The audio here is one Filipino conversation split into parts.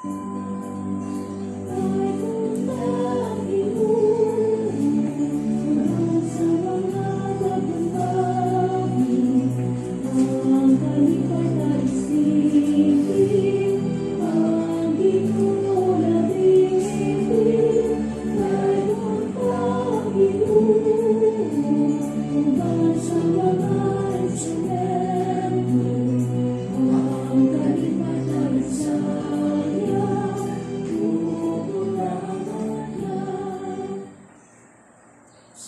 Sa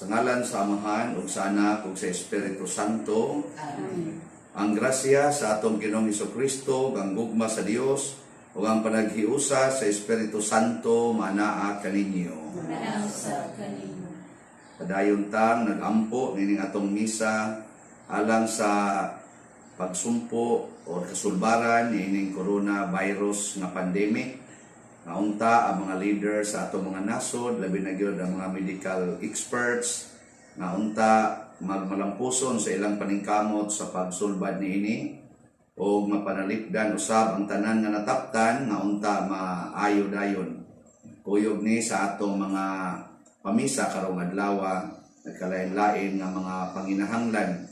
ngalan sa Amahan, ug sa Anak, ug sa Espiritu Santo. Amen. Ang grasya sa atong Ginoong Hesukristo, ang gugma sa Dios, ug ang panaghiusa sa Espiritu Santo manaa kaninyo. Manao sa kanimo. Padayon tang nagampo nining atong misa alang sa pagsumpo o kasulbaran nining coronavirus nga pandemic. Naunta ang mga leaders sa atong mga nasod, labi na gyud ang mga medical experts, naunta magmalampuson sa ilang paningkamot sa pagsulbad niini o mapanalipdan usab ang tanan nga nataptan, naunta maayo dayon. Kuyog ni sa atong mga pamisa karong adlaw, nagkalain-lain nga mga panginahanglan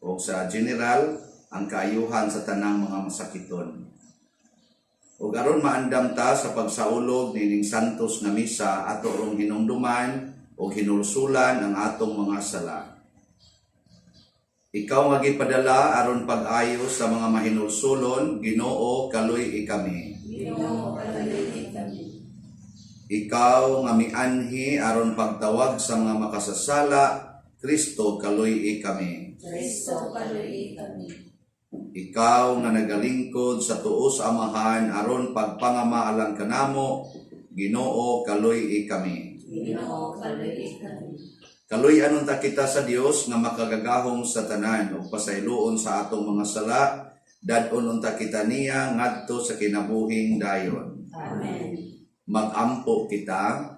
o sa general ang kaayuhan sa tanang mga masakiton. Ug aron maandam ta sa pagsaulog nining santos nga misa ato rong hinumduman ug hinulsulan ang atong mga sala. Ikaw nga gipadala aron pag-ayo sa mga mahinulsulon, Ginoo kaluy kami. Ginoo kaluy kami. Ikaw nga mianhi aron pagtawag sa mga makasasala, Kristo kaluy kami. Kristo kaluy kami. Ikaw nga nagalingkod sa tuo sa Amahan aron pagpangamaalang kanamo, Ginoo kaluy kami. Ginoo kaluy kami. Kaluy anon ta kita sa Dios nga makagagahom sa tanan ug pasayloon sa atong mga sala, dadon unta kita niya ngadto sa kinabuhing dayon. Amen. Magampo kita.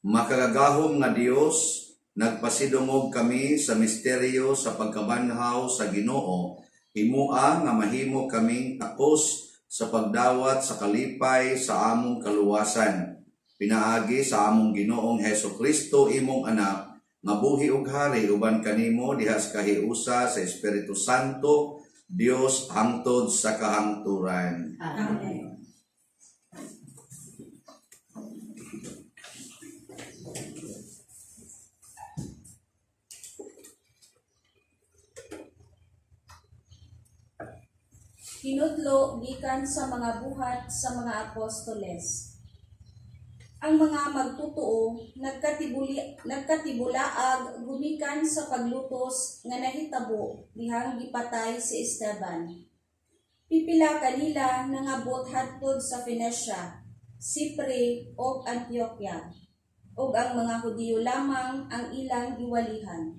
Makagagahom nga Dios, nagpasidungog kami sa misteryo sa pagkabanhaw sa Ginoo. Himua nga mahimo kaming takos sa pagdawat sa kalipay sa among kaluwasan. Pinaagi sa among Ginoong Hesukristo imong anak, nga buhi ug hari uban kanimo dihas kahiusa sa Espiritu Santo, Dios hangtod sa kahangturan. Amen. Hinudlo gikan sa mga buhat sa mga apostoles. Ang mga magtutuo nagkatibulaag gumikan sa paglutos nga nahitabo dihang gipatay si Esteban. Pipila kanila nangabot hadtod sa Phoenicia, Chipre ug Antioquia, ug ang mga Hudiyo lamang ang ilang giwalihan.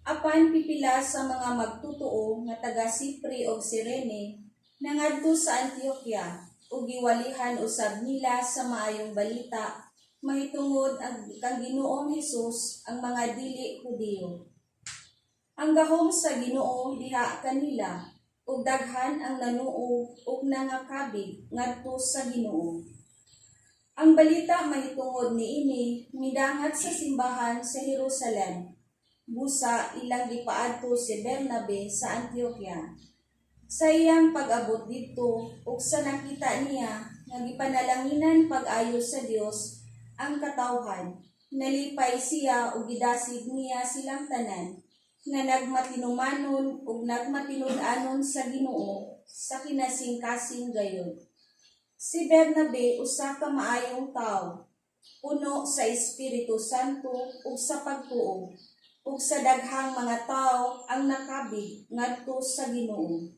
Apan pipila sa mga magtutuo nga taga Chipre ug Cyrene nangadto sa Antioquia ug giwalihan usab nila sa maayong balita mahitungod ang kang Ginoong Hesus ang mga dili Hudiyo. Ang gahom sa Ginoo diha kanila ug daghan ang nanuo ug nangakabig ngadto sa Ginoo. Ang balita mahitungod niini midangat sa simbahan sa Jerusalem. Busa ilang gipaadto si Bernabe sa Antioquia. Sa iyang pag-abot dito ug sa nakita niya nga gipanalanginan pag-ayo sa Dios ang katawhan, nalipay siya ug gidasig niya silang tanan nga nagmatinumanon ug nagmatinud-anon sa Ginoo sa kinasing-kasing gayon. Si Bernabe usa ka maayong tawo, puno sa Espiritu Santo ug sa pagtuo, ug sa daghang mga tao ang nakabig ngadto sa Ginoo.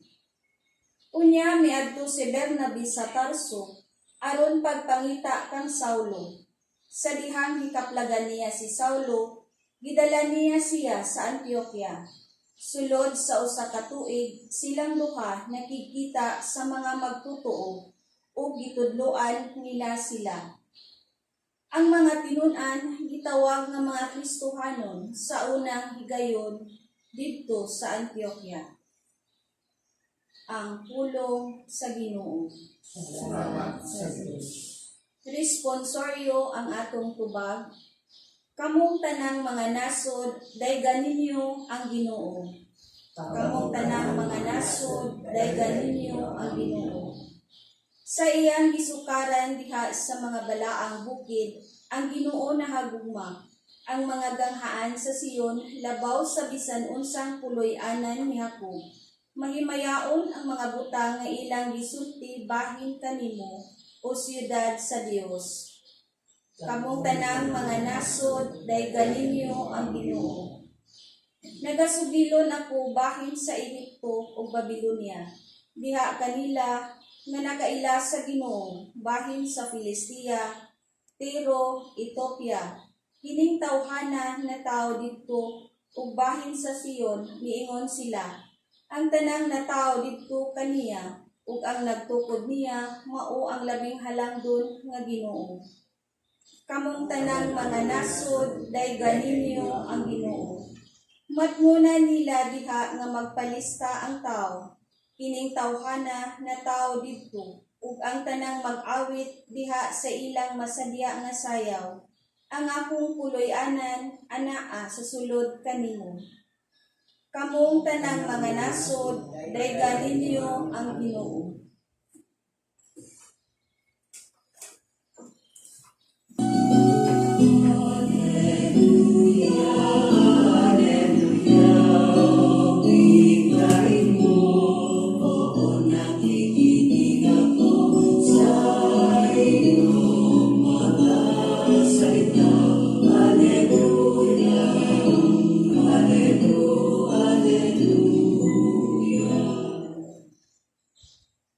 Unya miadto si Bernabe sa Tarso aron pagpangita kang Saulo. Sa dihang hikaplagan niya si Saulo, gidala niya siya sa Antioquia. Sulod sa usa ka tuig, silang duha nakikita sa mga magtutuo ug gitudloan nila sila. Ang mga tinun-an gitawag nga mga Kristohanon sa unang higayon didto sa Antioquia. ang pulong sa Ginoo. Salamat sa Diyos. Responsoryo ang atong tubag. Kamong tanang mga nasod, daygan ninyo ang Ginoo. Kamong tanang mga nasod, daygan ninyo ang Ginoo. Sa iyang gisukaran diha sa mga balaang bukid, ang Ginoo nahagugma. Ang mga ganghaan sa Sion, labaw sa bisan unsang puloy-anan ni Jacob. Mahimayaon ang mga butang nga ilang gisulti bahin kanimo, o siyudad sa Dios. Kamong tanang mga nasod, daygan ninyo ang Ginoo. Nagasugilon ako bahin sa Ehipto o Babilonia. Diha kanila nga nakaila sa Ginoo, bahin sa Filistia, Tiro, Ethiopia. Kining tawhana na tao didto ug bahin sa Sion, niingon sila. Ang tanang na tao didto kaniya ug ang nagtukod niya mao ang labing halangdon nga Ginoo. Kamong tanang mga nasod, daygan ninyo ang Ginoo. Matnguna nila diha nga magpalista ang tao. Kining tawhana na tao didto ug ang tanang mag-awit diha sa ilang masadya nga sayaw. Ang akong puloy-anan anaa sa sulod kanimo. Kamong tanang mga nasod, daygan ninyo ang Ginoo.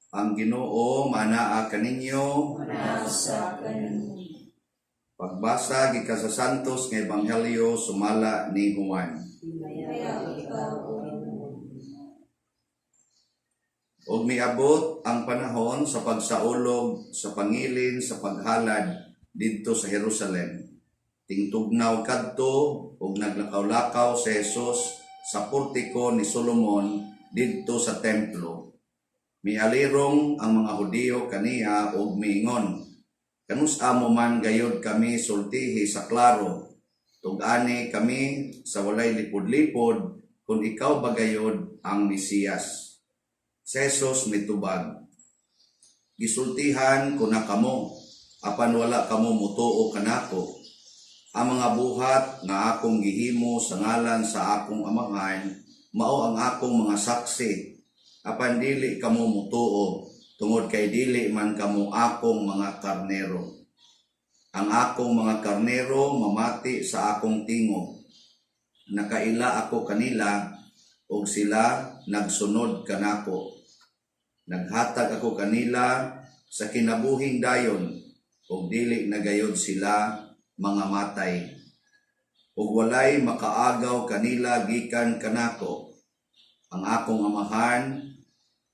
Ang Ginoo manaa kaninyo. Nasa kanimo. Pagbasa gikan sa Santos nga Ebanghelyo sumala ni Juan. Kaya ikaw o Og miabot ang panahon sa pagsaulog sa pangilin sa paghalad didto sa Jerusalem. Tingtugnaw kadto ug naglakaw-lakaw si Jesus sa portiko ni Solomon didto sa templo. Mialirong ang mga Hudiyo kaniya ug miingon, "Kanus-a mo man gayod kami sultihi sa klaro, tug-ani kami sa walay lipod-lipod kung ikaw ba gayod ang Mesiyas." Si Jesus mitubag, "Gisultihan ko na kamo, apan wala kamo mutuo kanako. Ang mga buhat nga akong gihimo sa ngalan sa akong amahan, mao ang akong mga saksi. Apan dili kamo mutuo, tungod kay dili man kamo akong mga karnero. Ang akong mga karnero mamati sa akong tingog. Nakaila ako kanila, ug sila nagsunod kanako. Naghatag ako kanila sa kinabuhing dayon, ug dili nagayod sila mga matay. Ug walay makaagaw kanila gikan kanako. Ang akong amahan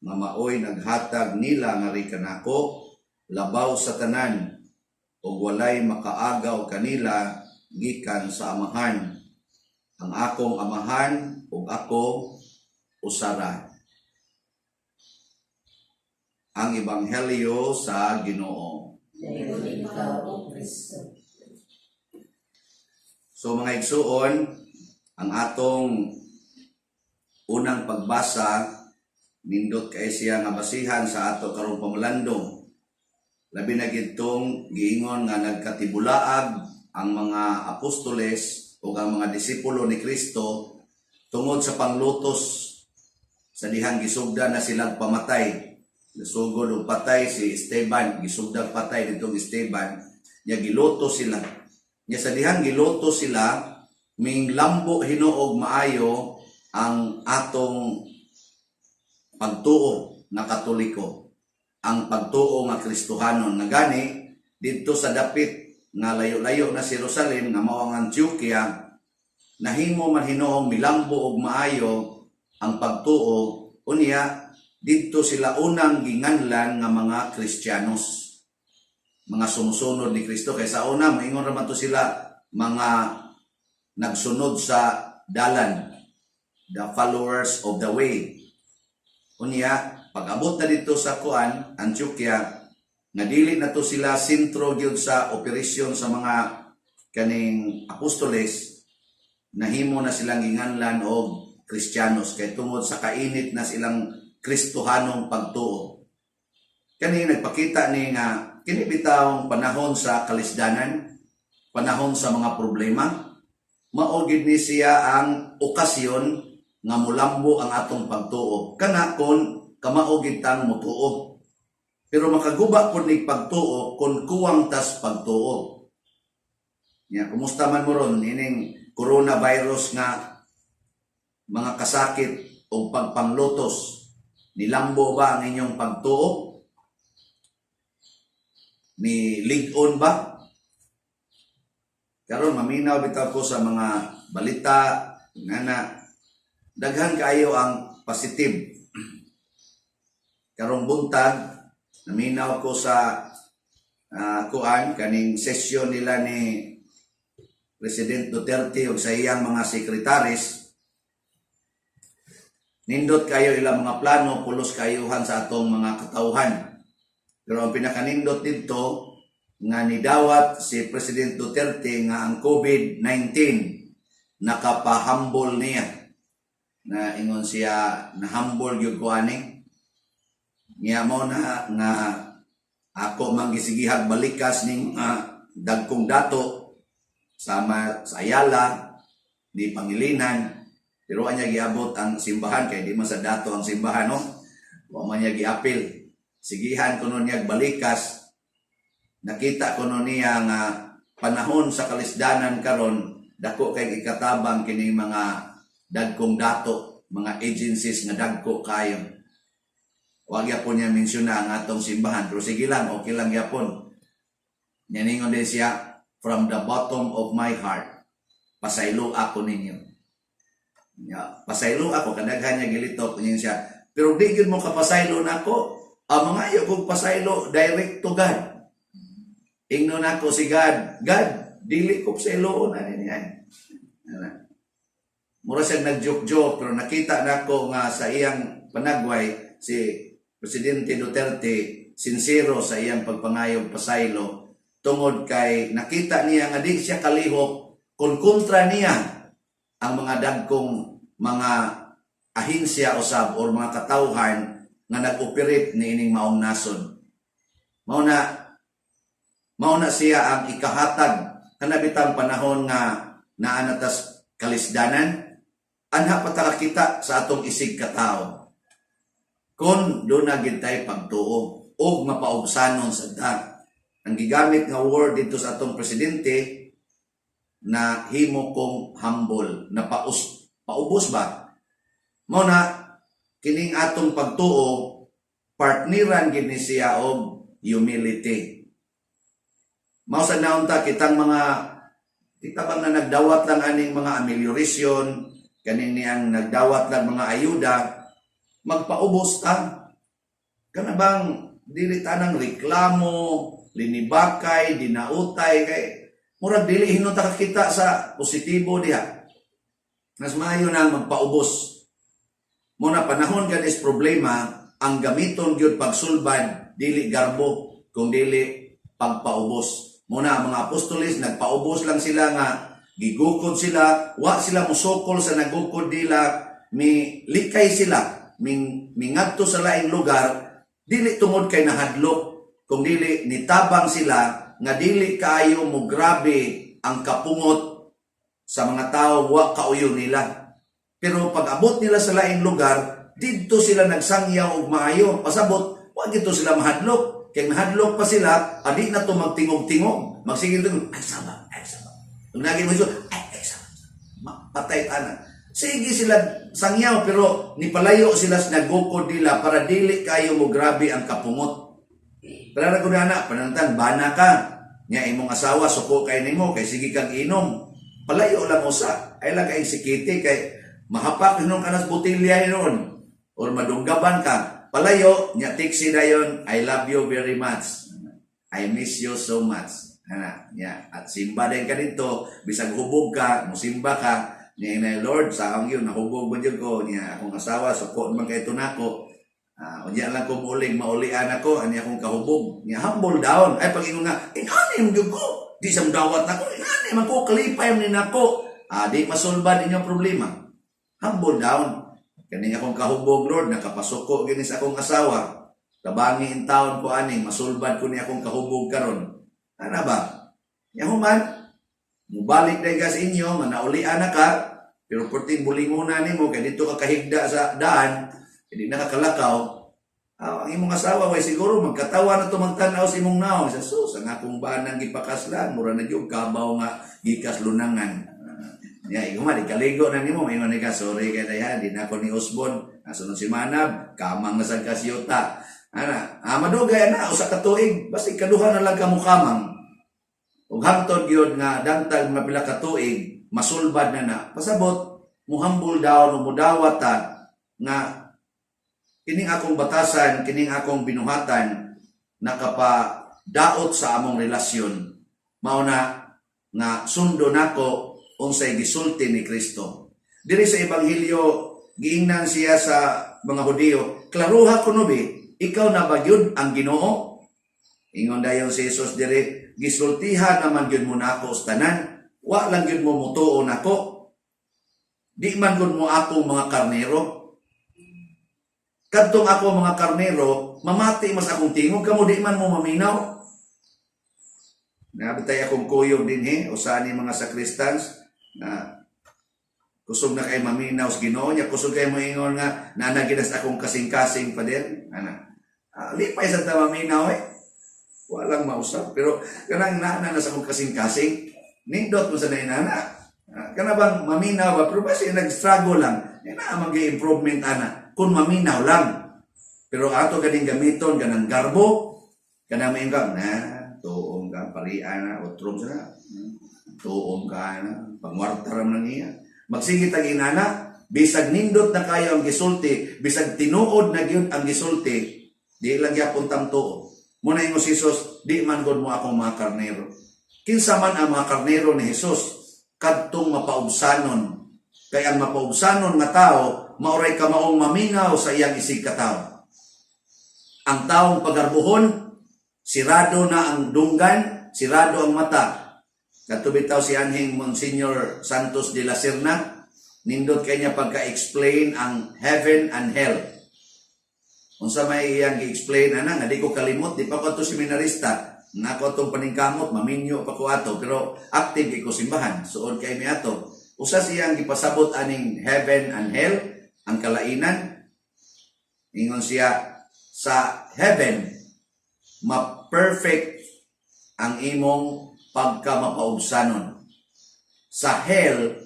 nga maoy naghatag nila nga ri kanako, labaw sa tanan, ug walay makaagaw kanila gikan sa amahan. Ang akong amahan ug ako usara." Ang Ebanghelyo sa Ginoo. ikaw o Kristo. So mga igsuon, ang atong unang pagbasa, nindot kay siya nga basihan sa ato karong pamalandong. Labi na gitong giingon nga nagkatibulaag ang mga apostoles o ang mga disipulo ni Kristo tungod sa panglutos sa dihang gisugda na silang pamatay. Nasugod og patay si Esteban, gisugdag patay nitong Esteban, nya giluto sila. Nya sa dihang giluto sila, ming lambo hinuog maayo ang atong pagtuo na Katoliko, ang pagtuo nga Kristohanon nga gani didto sa dapit nga layo-layo na si Jerusalem na mao ang Antioquia, nahimo man hinuong milambo og maayo ang pagtuo, unya dito sila unang ginganlan nga mga Kristiyanos, mga sumusunod ni Kristo. Kaysa una, maingon raman to sila mga nagsunod sa dalan, the followers of the way. Unya, pag-abot na dito sa kuan, Antioquia, nga dili na to sila sentro gyud sa operasyon sa mga kaning apostoles, nahimo na silang ginganlan og Kristiyanos kay tungod sa kainit na silang Kristohanong pagtuo. Kani nagpakita ni nga kini bitawng panahon sa kalisdanan, panahon sa mga problema, mao gid ni siya ang okasyon nga mulambo ang atong pagtuo. Kana kon kamao gid tang motuo. Pero makaguba po ni pagtuo kung kuwang tas pagtuo. Ya, kumusta man mo ron, ining coronavirus nga mga kasakit o pagpanglotos, nilambo ba ang inyong pagtuo? Ni ligon ba? Karon maminaw bitaw ko sa mga balita nga na daghan kayo ang positive. Karong buntag naminaw ko sa kuan kaning session nila ni President Duterte ug sa iyang mga sekretaris. Nindot kayo ilang mga plano, pulos kayuhan sa atong mga katawhan. Pero ang pinakanindot dito nga nidawat si President Duterte nga ang COVID-19 nakapahambol niya. Na ingon siya na-humble gyud ko ani. Niya mo na nga ako manggisigihag balikas ning dagkong dato sa Ayala, di Pangilinan, pero anya giabot ang simbahan kay di man sa dato ang simbahan no. Wa man niya giapil. Sigihan kuno niya balikas. Nakita kuno niya nga panahon sa kalisdanan karon dako kay ikatabang kini mga dagkong dato, mga agencies nga dagko kayo. Wag yapon niya mensuna ang atong simbahan. Pero sige lang, okay lang yapon. Naningon din siya, from the bottom of my heart, pasaylo ako ninyo. Pasaylo ako, kadaghan niya gilitok niya siya. Pero di yun mo kapasaylo na ako. Mga iyo kong pasaylo direct to God. Ingno na ako si God. God, dili ko pasayloon. Mura siyang nag-joke-joke, pero nakita na ako nga sa iyang panagway, si Presidente Duterte sincero sa iyang pagpangayog pasaylo tungod kay nakita niya nga di siya kalihok kung kontra niya ang mga dagkong mga ahensya usab or mga katawhan nga nag-operate ni ining maong nasod. Mao na siya ang ikahatag kanabitang panahon nga naanatas kalisdanan anha patakakita sa atong isig katao. Kung doon na gintay pagtuo o mapaubsanon sa dag. Ang gigamit nga word dito sa atong presidente na himo kong humble, na paubos ba? Mao na kining atong pagtuo partneran gid ni siya og humility. Mao sa naunta kita bang na nagdawat lang aning mga amelioration, kaning niyang nagdawat lang mga ayuda, magpaubos ta. Kana bang dili tanang reklamo, linibakay, dinautay kay murag dili hinunta kita sa positibo diha. Mas maayo na magpaubos. Muna panahon kanis problema, ang gamiton gyud pagsulbad dili garbo kung dili pagpaubos. Muna mga apostoles nagpaubos lang sila nga gigukod sila, wa sila musokol sa nagukod nila, likay sila. Mingadto sa laing lugar, dili tungod kay nahadlok, kung dili nitabang sila nga dili kaayo mo grabe ang kapungot sa mga tao wa kauyo nila. Pero pag abot nila sa laing lugar, didto sila nagsangyaw og maayo. Pasabot, wa gito sila mahadlok. Kay mahadlok pa sila, adi na to magtingog-tingog. Magsigil tingog, ay sama. Kung naging mo ay sama. Patay tanan. Sige sila sangyaw pero nipalayo sila sa nagukod nila para dili kayo mo grabe ang kapungot. Pero na kuna na, panantan, bana ka. Nya imong asawa, suko kay nimo, kay sige kang inom. Palayo lang usa. Ay lang kay sikiti, kay mahapak nung kanas butilya noon. Or madunggaban ka. Palayo, nya tiksi na yun, I love you very much. I miss you so much. Nya, at simba din ka dito, bisag hubog ka, musimba ka, niya na Lord, saang yun, nahubog ba dyan ko, niya akong asawa, suko naman kayo nako. Unya lang ko muling maulian ako, ani akong kahubog. Nya humble down. Ay pag ingon nga, ingani mo ko. Di sa dawat nako, ingani man ko kalipay man nako. Di masulbad inyong problema. Humble down. Kani akong kahubog, Lord, nakapasuko gini sa akong asawa. Tabangi in taon ko ani, masulbad ko ni akong kahubog karon. Ana ba? Nya human, mubalik dahil ka sa inyo, manaulian na ka, pero purting bulingunan nimo kay dito ka kahigda sa daan, hindi nakakalakaw. Ang imong asawa way siguro magkatawa na to magtanaw sa imong naong sa sus ang akong banang gipakaslan mura na gyud kabaw nga gikas lunangan. Iguman ikaligo na nimo ingon ni ka sorry kay dayha di na ako ni Osbon asunod si Manab kamang na sa kasyota. Madugay na usa ka tuig basta ikaduha na lang ka mo kamang. Ug hangtod gyud nga dangtag mga pila ka tuig masulbad na pasabot mo humble down o mudawat nga kining akong batasan, kining akong binuhatan nakapadaot sa among relasyon. Mao na nga sundo nako unsay gisulti ni Kristo. Diri sa ebanghelyo giingnan siya sa mga Hudiyo, klaruha kuno bi, ikaw na ba gyud ang Ginoo? Ingon dayon si Jesus diri, gisultihan naman gyud mo nako sa tanan, wa lang gyud mo mutuo nako. Di man gyud mo ako mga karnero. Kadtong ako mga karnero, mamati mas akong tingog, kamo di man mo maminaw. Nabitay akong kuyog din usa ni mga sakristans na kusog na kay maminaw sa Ginoo niya, kusog kay mo ingon nga nanaginas akong kasing-kasing pa din. Lipay sa ta maminaw walang mausap. Pero kanang nana na sa akong kasing-kasing, nindot mo sa nainana. Kana bang maminaw ba? Pero ba siya nag-struggle lang? Na mag-improvement ana. Kung maminaw lang. Pero ato ganing gamiton, ganang garbo, ganang maingkang, tuong ka, parian na, utrom sa tuong ka na, pangwartaram na niya. Magsigit ang inana, bisag nindot na kayo ang gisulti, bisag tinuod na gyud ang gisulti, di lang yapon tam tuo. Muna yung Jesus, di man gud mo akong mga karnero. Kinsa man ang mga karnero ni Jesus, kadtong mapaubsanon. Kaya ang mapaubsanon nga tao, mauray ka maong mamingaw sa iyang isig katao. Ang taong pagarbuhon, sirado na ang dunggan, sirado ang mata. Katubitaw si Anhing Monsignor Santos de la Serna, nindot kanya pagka-explain ang heaven and hell. Kung sa may iyang i-explain, nga di ko kalimot, di pa ko ito seminarista, nga ko itong paningkamot, maminyo pa ko ato, pero active ko simbahan, suod kay mi ato. Usa siyang ipasabot aning heaven and hell, ang kalainan. Ingon siya, sa heaven, ma-perfect ang imong pagka-mapaubsanon. Sa hell,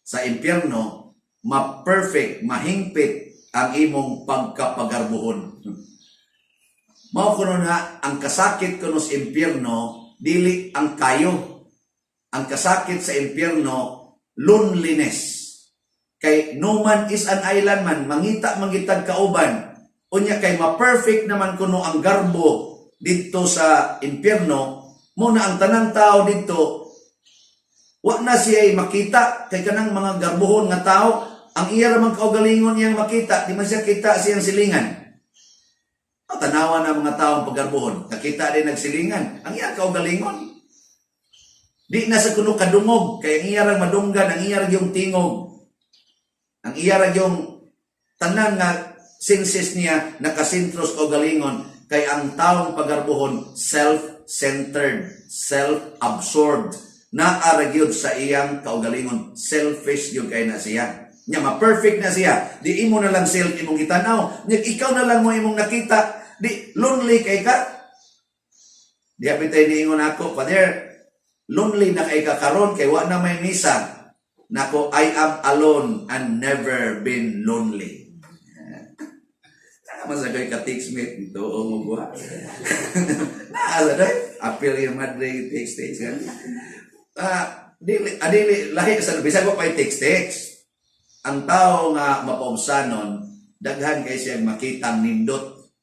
sa impyerno, ma-perfect, mahingpit ang imong pagkapagarbuhon. Mao kuno na ang kasakit kuno sa impyerno, dili ang kayo. Ang kasakit sa impyerno, loneliness. Kay no man is an island man, mangita mangitag kauban. Unya kay ma-perfect naman kuno ang garbo dito sa impyerno, muna ang tanang tao dito, wa na siya makita kay kanang mga garbuhon nga tao, ang iya ramang kaugalingon niyang makita, di man siya kita siyang silingan. Tanawa na mga taong paggarbuhon, nakita din nagsilingan, ang iya kaugalingon. Di na sa kuno kadungog, kay ang iya rang madunggan, ang iya rang yung tingog. Ang iya rang yung tanan nga senses niya nakasintros o galingon kay ang taong pagarbuhon self-centered, self-absorbed. Naaragyod sa iyang kaugalingon, selfish yung kay na siya. Nya ma-perfect na siya. Di imo na lang self imong gitanaw. Nya ikaw na lang mo imong nakita. Di lonely kay ka. Di apitay niingon ako, Father, lonely na kay ka karon kay wa na may misa. Nako, I am alone and never been lonely. Masagay ka text-mate ito o mo buha. Naala na, appeal yung madre text-text kan. Dili, lahi sa bisag ko pa text-text. Ang tao nga mapaubsanon, daghan kay siya makitang nindot.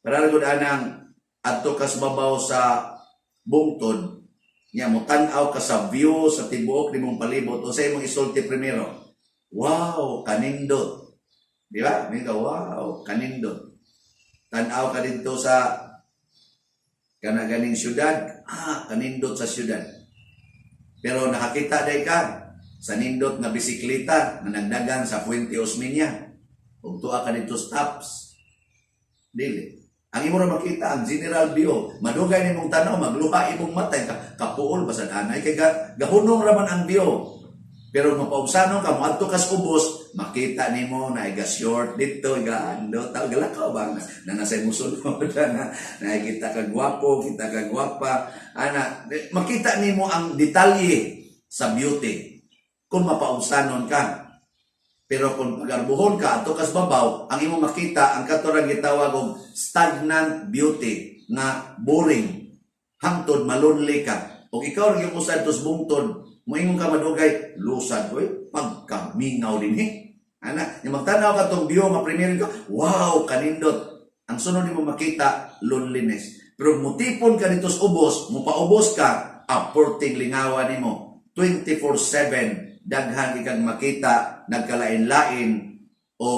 Para gud anang adto kas babaw sa bungtod, nya mo tan-aw ka sa view sa tibuok nimong palibot o sa imong isulti primero. Wow, kanindot. Di ba? May ka, wow, kanindot. Tanaw ka dito sa kanaganing syudad, kanindot sa syudad. Pero nakakita day ka sa nindot nga bisikleta na nagdagan sa Puente Osmeña. Kung tuwa ka dito stops, dili. Ang imo ra makita ang general view, madugay nimong tanaw, magluha imong matay, kapuol basad anay kay gahunong raman ang view. Pero mapaubsanon ka, moadto ka sa ubos, makita nimo na iga short dito, iga ando, galakaw ba na nasa musunod na nakikita ka gwapo, kita ka gwapa, makita nimo ang detalye sa beauty kung mapaubsanon ka. Pero kung pagarbuhon ka, ato kas babaw, ang imo makita, ang katurang gitawag og stagnant beauty, nga boring, hangtod malonely ka. O ikaw rin yung usad tos bungtod, moingon ka madugay, lusad ko pagkamingaw din yung magtanaw ka tong view, mapremiere ka, wow, kanindot. Ang sunod mo makita, loneliness. Pero mutipon ka dito sa ubos, mupaubos ka, aporting lingawan nimo 24/7, daghan ikang makita, nagkalain-lain o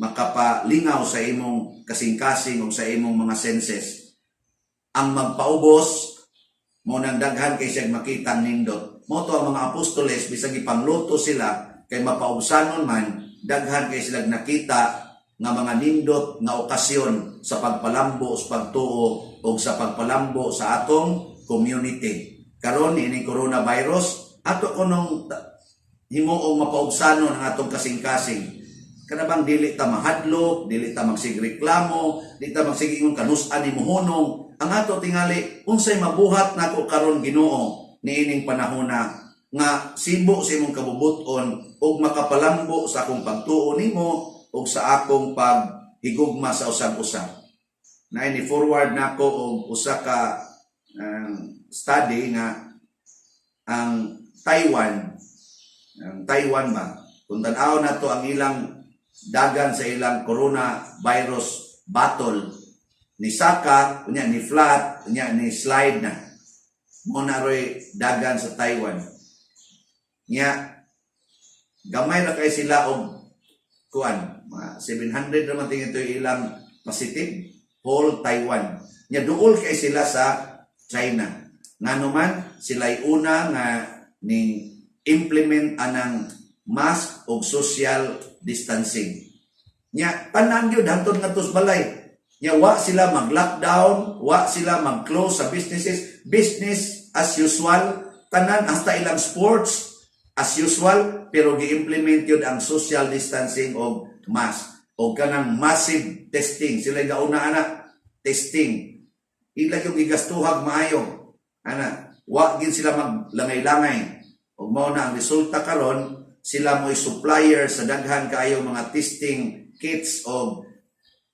makapalingaw sa imong kasing-kasing o sa imong mga senses. Ang magpaubos, mo nang daghan kay siya makita nindot. Mo to ang mga apostoles, bisag ipangluto sila, kay mapaubsanon man, daghan kay sila nakita nga mga nindot nga okasyon sa pagpalambo sa pagtuo o sa pagpalambo sa atong community. Karon ini coronavirus, ato ko nung himuong mapaubsanon ang atong kasing-kasing. Kanabang dili ta mahadlok, dili ta magsigreklamo, dili ta magsigingon kanusan ni muhunong. Ang ato tingali, unsay mabuhat nako karon Ginoo niining panahona nga sibo sa imong kabubuton ug makapalambo sa akong pagtuo nimo ug sa akong paghigugma sa usab-usab. Na ini forward nako og usa ka study nga ang Taiwan ba, kung tanaw na to ang ilang dagan sa ilang coronavirus battle, ni Saka, kunya ni flat, kunya ni slide na. Muna ro'y dagan sa Taiwan. Nya, gamay na kay sila og kuan, mga 700 naman tingin ito ilang positive, whole Taiwan. Nya, duol kay sila sa China. Nga naman, sila'y una nga ni implement anang mask o social distancing. Nya, tanan yun, hantod nga tos balay. Nya, wa sila mag-lockdown, wa sila mag-close sa businesses, business as usual, tanan hasta ilang sports as usual, pero gi-implement yun ang social distancing o mask. O kanang massive testing. Sila gauna testing. Ila yung igastuhag maayo. Wa gin sila maglangay-langay. Ug mao na ang resulta karon, sila mo'y supplier sa daghan kaayo mga testing kits o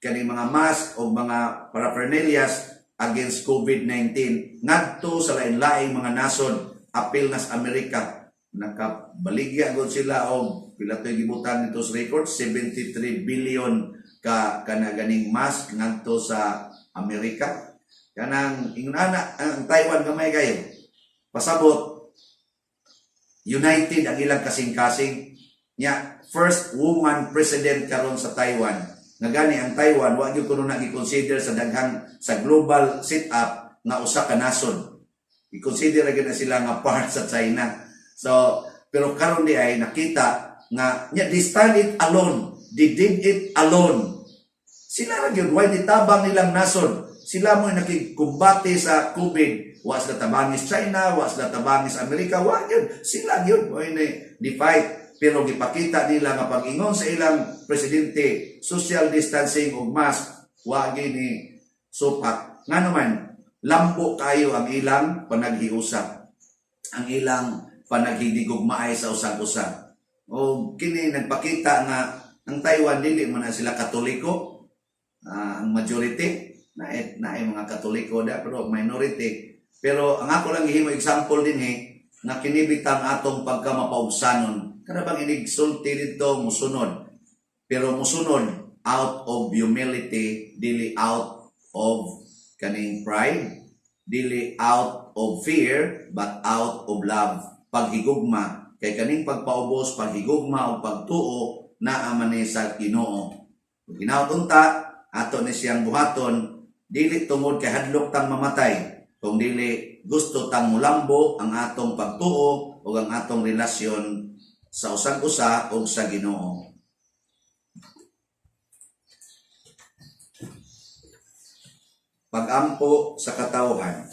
kani mga mask o mga paraphernalias against COVID-19 ngadto sa lain-laing mga nasod, apil na sa Amerika. Nakabaligya gud sila og pila toy gibutan nito sa record, 73 billion ka kanaganing mask ngadto sa Amerika. Kanang ingana ang Taiwan gamay kayo. Pasabot united ang ilang kasing-kasing nya, first woman president karon sa Taiwan. Nga gani ang Taiwan wa gyud kuno na-consider sa daghang sa global setup nga usa ka nasod. I-consider gyud na sila nga part sa China. So pero karon di ay nakita nga nya they stand it alone, they did it alone. Sila ra gyud way nitabang nilang nasod. Sila mo nakikumbate sa COVID. Wa sila tabangis China, wa sila tabangis Amerika, wa yun. Sila yun. Di fight. Pero gipakita nila nga pag-ingon sa ilang presidente, social distancing o mask, wa gini supak. Nga naman, lambo kayo ang ilang panaghiusap. Ang ilang panaghidigugmaay sa usag-usag. O kini nagpakita nga ang Taiwan dili man na sila Katoliko, ang majority na ay mga Katoliko da, pero minority. Pero ang ako lang gihimo example din nga kinibitang atong pagkamapaubsanon. Kana bang inigsulti dito musunod. Pero musunod out of humility, dili out of kaning pride, dili out of fear, but out of love. Paghigugma. Kay kaning pagpaubos, paghigugma o pagtuo, naa man ni sa Ginoo. Ginaot-unta ato ni siyang buhaton dili tungod kay hadlok tang mamatay, kung dili gusto tang mulambo ang atong pagtuo o ang atong relasyon sa usag-usa o sa Ginoo. Pag-ampo sa katawhan.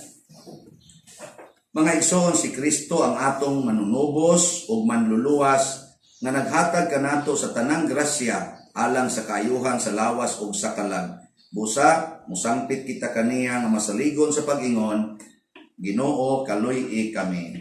Mga igsoon, si Kristo ang atong manunubos o manluluwas nga naghatag kanato sa tanang grasya alang sa kaayuhan sa lawas o sa kalag. Busa, musangpit kita kaniya nga masaligon sa pag-ingon, Ginoo kaluy kami.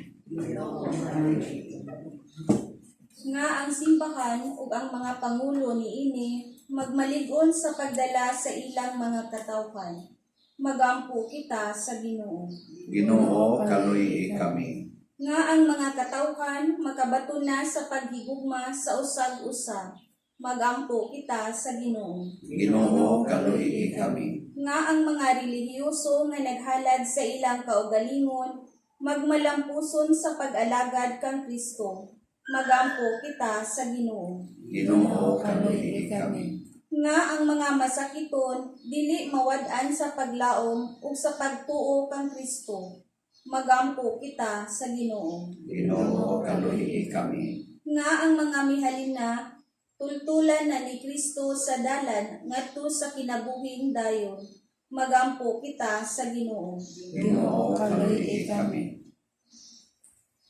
Nga ang simbahan ug ang mga pangulo niini magmaligon sa pagdala sa ilang mga katawhan. Magampo kita sa Ginoo. Ginoo kaluy kami. Nga ang mga katawhan makabato na sa paghigugma sa usag-usa. Magampo kita sa Ginoo. Ginoo kaluy kami. Nga ang mga relihiyoso nga naghalad sa ilang kaugalingon magmalampuson sa pag-alagad kang Kristo. Magampo kita sa Ginoo. Ginoo kaluy kami. Nga ang mga masakiton dili mawad-an sa paglaom ug sa pagtuo kang Kristo. Magampo kita sa Ginoo. Ginoo kaluy kami. Nga ang mga mihalina tultulan na ni Kristo sa dalan ngadto sa kinabuhing dayon. Magampo kita sa Ginoo. Ginoo kaluy kami.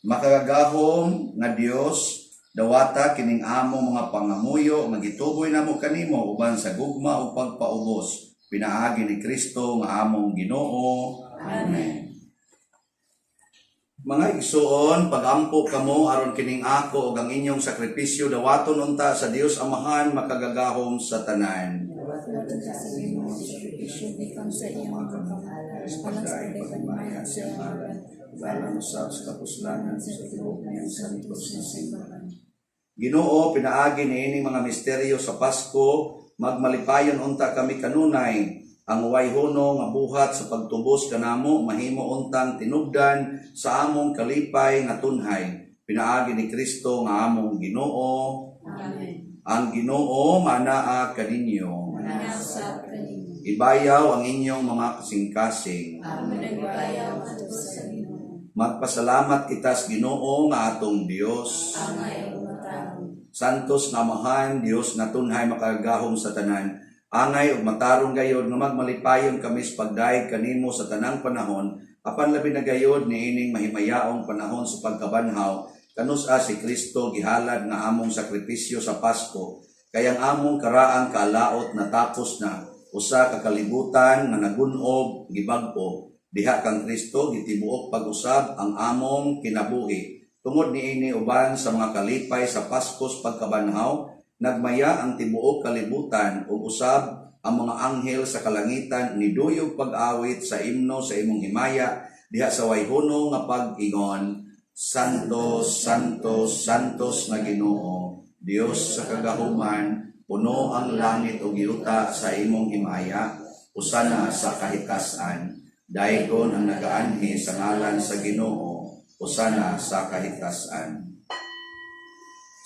Makagagahom nga Dios, dawata kining among mga pangamuyo nga gituboy namo kanimo uban sa gugma ug pagpaubos. Pinaagi ni Kristo nga among Ginoo. Amen. Mga igsoon, pagampo kamo aron kining ako ug ang inyong sakripisyo dawaton unta sa Dios Amahan makagagahom sa tanan. Ginoo, pinaagi niining mga misteryo sa Pasko, magmalipayon unta kami kanunay, ang way huno nga buhat sa pagtubos kanamo mahimo untang tinubdan sa among kalipay nga tunhay. Pinaagi ni Kristo nga among Ginoo. Amen. Ang Ginoo manaa kaninyo. Manasap kaninyo. Ibayaw ang inyong mga kasing-kasing. Amen. Nagbayaw ato sa Ginoo. Magpasalamat kita sa Ginoo nga atong Dios. Angay ang matawag. Santos nga Amahan, Dios nga tunhay makagahom sa tanan. Angay ug matarong gayod nga magmalipayon kami sa pagdaig kanimo sa tanang panahon, apan labi na gayod niining mahimayaong panahon sa pagkabanhaw, kanus-a si Kristo gihalad nga among sakripisyo sa Pasko, kayang among karaang kalaot natapos na, usa ka kalibutan nga nagun-og gibag-o, diha kang Kristo gitibuok pag-usab ang among kinabuhi. Tungod niini uban sa mga kalipay sa Paskos pagkabanhaw, nagmaya ang tibuok kalibutan ug usab ang mga anghel sa kalangitan ni duyog pag-awit sa imno sa imong himaya diha sa wayhuno nga pag-ingon, Santos, Santos, Santos nga Ginoo, Dios sa kagahuman, puno ang langit ug yuta sa imong himaya, usana sa kahitasan. Dayon ang nagaanhi sa ngalan sa Ginoo, usana sa kahitasan.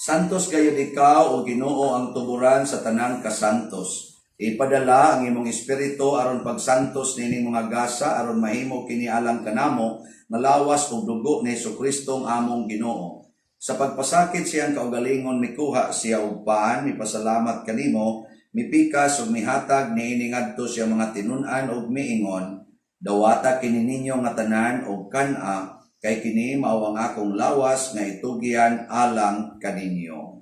Santos gayud ikaw o Ginoo ang tuburan sa tanang kasantos. Ipadala ang imong espiritu aron pagsantos nining mga gasa aron mahimo kini alang kanamo nga lawas ug dugo ni Jesucristo ang among Ginoo. Sa pagpasakit siyang kaugalingon mikuha siya og paan, mipasalamat kanimo, mipikas ug mihatag niini ngadto siya mga tinun-an ug miingon, dawata kini ninyo nga tanan og kan-a kay kini mao ang akong lawas nga itugyan alang kaninyo.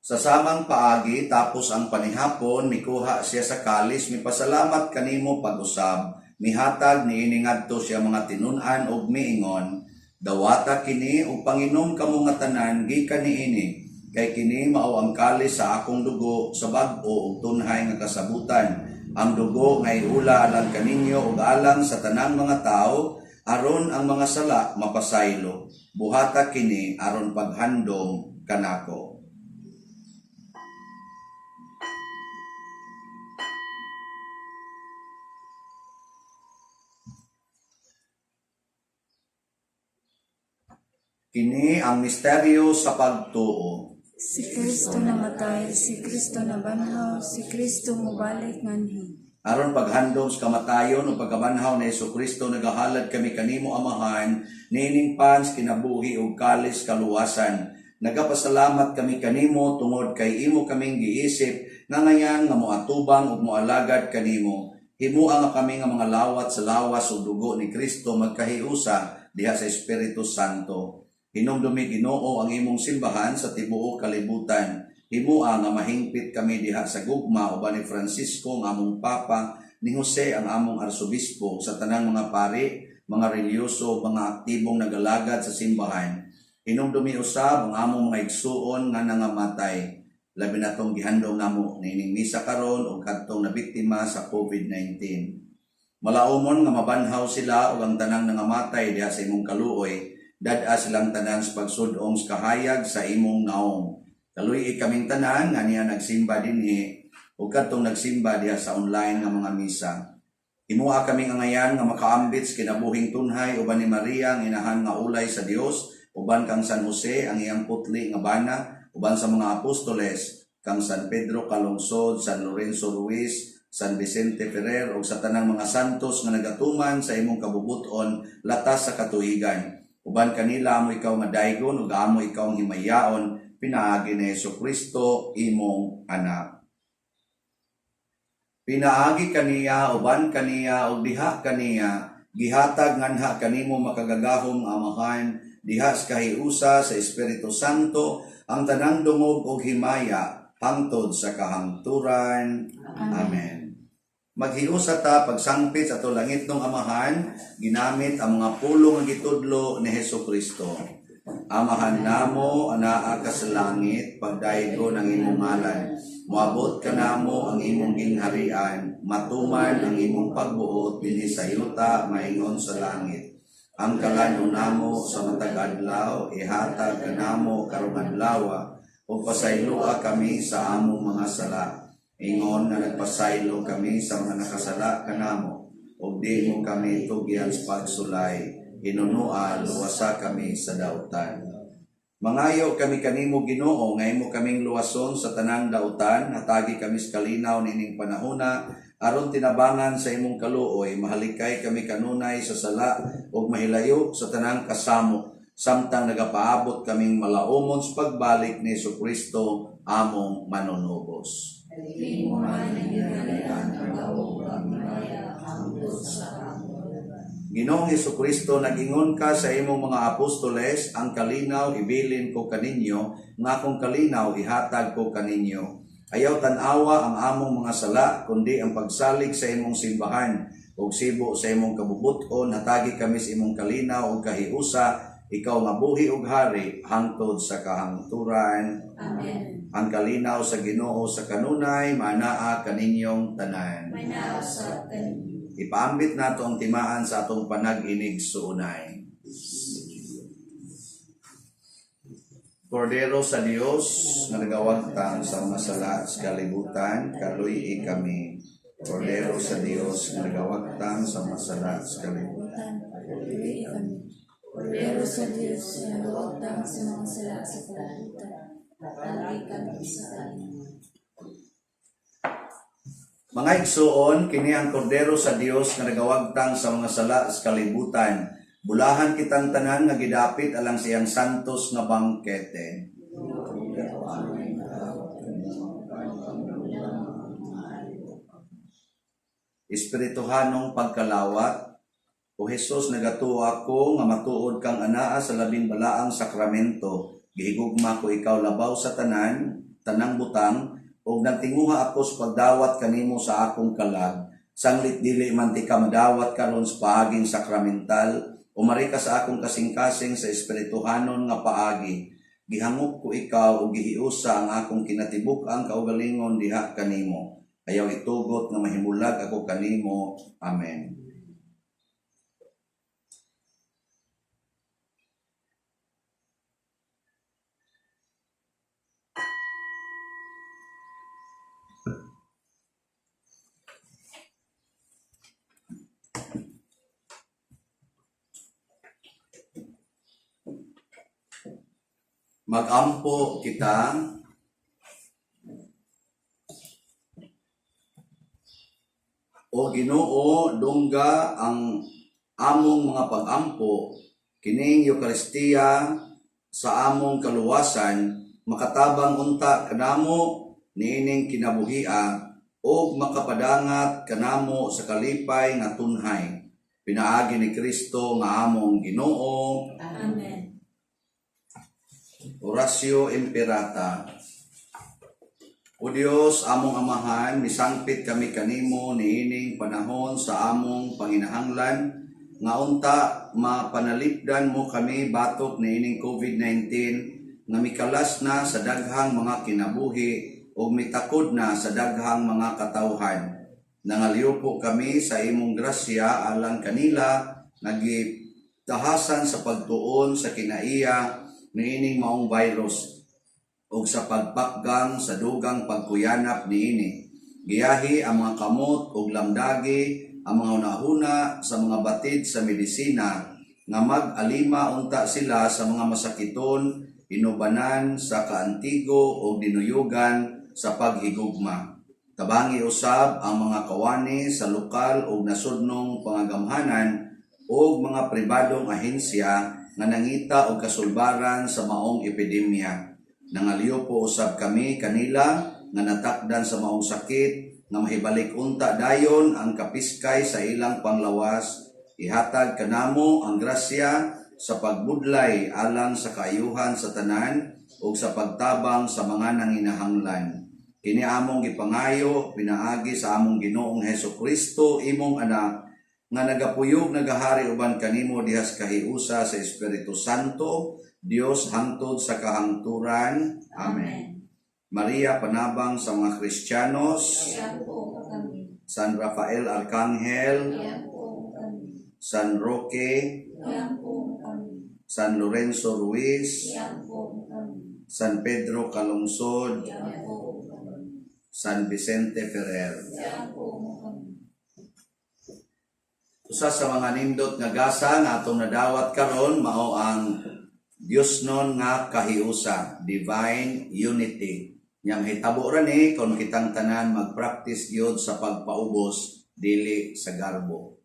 Sa samang paagi tapos ang panihapon mikuha siya sa kalis, mipasalamat kanimo pag-usab, mihatag niini ngadto siya mga tinun-an ug miingon, dawata kini ug panginom kamo nga tanan gikan niini. Kay kini mao ang kalis sa akong dugo sa bag-o ug tunhay nga kasabutan. Ang dugo nga iula alang kaninyo ug alang sa tanang mga tao aron ang mga sala mapasaylo. Buhata kini aron paghandom kanako. Kini ang misteryo sa pagtuo. Si Kristo namatay, si Kristo nabanhaw, si Kristo mubalik nganhi. Aron paghandom sa kamatayon o pagkabanhaw ni Jesucristo nagahalad kami kanimo amahan, nining pans kinabuhi ug kalis kaluwasan. Nagapasalamat kami kanimo tungod kay imo kaming giisip nga ngayan nga moatubang ug moalagad kanimo. Himua nga kami nga mga lawat sa lawas ug dugo ni Kristo magkahiusa diha sa Espiritu Santo. Hinumdumi Ginoo ang imong simbahan sa tibuok kalibutan. Himua nga mahingpit kami diha sa gugma uban ni Francisco nga among papa, ni Jose ang among arsobispo, sa tanang mga pari, mga relyoso, mga aktibong nagalagad sa simbahan. Hinumdumi usab ang among mga igsuon nga nangamatay. Labi na tong gihandom namo nining misa karon ug kadtong nabiktima sa COVID-19. Malaumon nga mabanhaw sila ug ang tanang nangamatay diha sa imong kaluoy. Dad-a silang tanan sa pagsudong sa kahayag sa imong naong. Kaluy kaming tanan nga niya nagsimba dinhi ug kadtong nagsimba diha sa online nga mga misa. Himua kaming angayan nga makaambit sa kinabuhing tunhay uban ni Maria ang inahan nga ulay sa Dios, uban kang San Jose ang iyang putli nga bana, uban sa mga apostoles kang San Pedro Calungsod, San Lorenzo Ruiz, San Vicente Ferrer ug sa tanang mga santos nga nagatuman sa imong kabubuton latas sa katuigan. Uban kanila amo ikaw nga daygon ug amo ikaw ang himayaon pinaagi ni Jesucristo imong anak. Pinaagi kaniya uban kaniya ug diha kaniya gihatag nganha kanimo makagagahom nga amahan diha sa kahiusa sa Espiritu Santo ang tanang dungog ug himaya hangtod sa kahangturan. Amen. Maghiusa ta pagsangpit sa langit ng amahan, ginamit ang mga pulong nga gitudlo ni Jesucristo. Amahan namo anaa ka sa langit, pagdaygo ng imong ngalan. Moabot ka namo ang imong gingharian, matuman ang imong pagbuot dinhi sa yuta maingon sa langit. Ang kalanon namo sa matag adlaw ihatag kanamo karong adlaw, ug pasaylua kami sa among mga sala. Ingon na nagpasaylo kami sa mga nakasala kanamo, ug di mo kami tugyan sa pagsulay, hinunua luwasa kami sa dautan. Mangayo kami kanimo Ginoo nga imo kaming luwason sa tanang dautan, hatagi kami sa kalinaw nining panahona, aron tinabangan sa imong kaluoy, mahalikay kami kanunay sa sala ug mahilayo sa tanang kasamo, samtang nagapaabot kaming malaumon sa pagbalik ni Jesucristo among manunubos. Ginoong Jesucristo, nag-ingon ka sa imong mga apostoles, ang kalinaw ibilin ko kaninyo, nga akong kalinaw ihatag ko kaninyo. Ayaw tanawa ang among mga sala, kundi ang pagsalig sa imong simbahan, ug sibo sa imong kabubuton, hatagi kami sa imong kalinaw ug kahiusa, ikaw nga buhi ug hari hangtod sa kahangturan. Amen. Ang kalinaw sa Ginoo sa kanunay manaa kaninyong tanan. Manaw sa kaninyo. Ipaambit nato ang timaan sa atong panag-inig suunay. Kordero sa Dios nga nagawagtang sa mga sala sa kalibutan, kaluy kami. Kordero sa Dios nga nagawagtang sa mga sala sa kalibutan. Kordero sa Diyos na nagawagtang sa mga sala sa kalibutan. Patagi kami sa kanya. Mga igsuon, kini ang kordero sa Dios nga nagawagtang sa mga sala sa kalibutan. Bulahan kitang tanan nga gidapit alang siyang santos nga bangkete. Espirituhanong pagkalawat, o Jesus, nagatuo ako nga matuod kang anaa sa labing balaang sakramento. Gihigugma ko ikaw labaw sa tanang butang, ug nagtinguha ako sa pagdawat kanimo sa akong kalag. Sanglit dili man ti ka madawat karon sa paaging sakramental, umari ka sa akong kasing-kasing sa espirituhanon nga paagi. Gihangop ko ikaw ug gihiusa ang akong kinatibuk-ang kaugalingon diha kanimo. Ayaw itugot nga mahimulag ako kanimo. Amen. Magampo kita. O Ginoo, dungga ang among mga pag-ampo kining Eucharistia sa among kaluwasan, makatabang unta kanamo niining kinabuhia o makapadangat kanamo sa kalipay nga tunhay. Pinaagi ni Kristo nga among Ginoo. Amen. Oratio Imperata. O Dios, among Amahan, misangpit kami kanimo niining panahon sa among panginahanglan, nga unta mapanalipdan mo kami batok niining COVID-19, nga mikalas na sa daghang mga kinabuhi o mitakod na sa daghang mga katawhan. Nangaliw po kami sa imong grasya alang kanila, nagitahasan sa pagtuon sa kinaiya niining maong virus, o sa pagpakgang sa dugang pagkuyanap niini. Giyahi ang mga kamot o lamdagi, ang mga unahuna sa mga batid sa medisina, nga mag-alima unta sila sa mga masakiton, inubanan sa kaantigo o dinuyugan sa paghigugma. Tabangi usab ang mga kawani sa lokal o nasudnong pangagamhanan o mga pribadong ahensya nga nangita og kasulbaran sa maong epidemya. Nangaliw po usab kami kanila nga natakdan sa maong sakit, nga mahibalik unta dayon ang kapiskay sa ilang panglawas. Ihatag kanamo ang grasya sa pagbudlay alang sa kaayuhan sa tanan o sa pagtabang sa mga nanginahanglan. Kini among gipangayo pinaagi sa among Ginoong Hesukristo, imong anak, nga nagapuyog nagahari uban kanimo dihas kahiusa sa Espiritu Santo, Dios hangtod sa kahangturan. Amen. Maria, panabang sa mga Kristiyanos. Iampo kami. San Rafael Arcangel. Iampo kami. San Roque. Iampo kami. San Lorenzo Ruiz. Iampo kami. San Pedro Calungsod. Iampo kami. San Vicente Ferrer. Iampo kami. Usa sa mga nindot nga gasa nga atong nadawat karon mao ang Dios non nga kahiusa, divine unity. Yang hitabo ra ni kon kitang tanan mag-practice gyud sa pagpaubos dili sa garbo.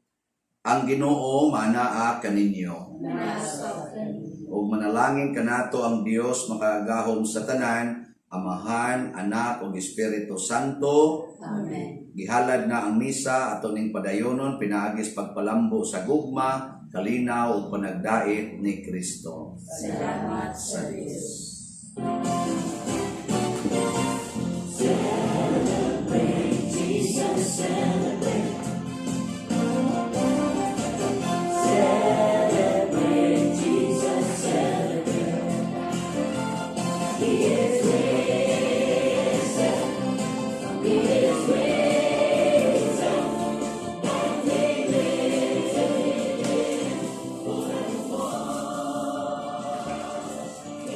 Ang Ginoo manaa kaninyo. Nasa kami. Ug manalangin kanato ang Dios makagahom sa tanan, Amahan, Anak ug Espiritu Santo. Amen. Gihalad na ang misa ato ning padayonon pinaagis pagpalambo sa gugma, kalinaw ug panagdait ni Kristo. Salamat sa Diyos.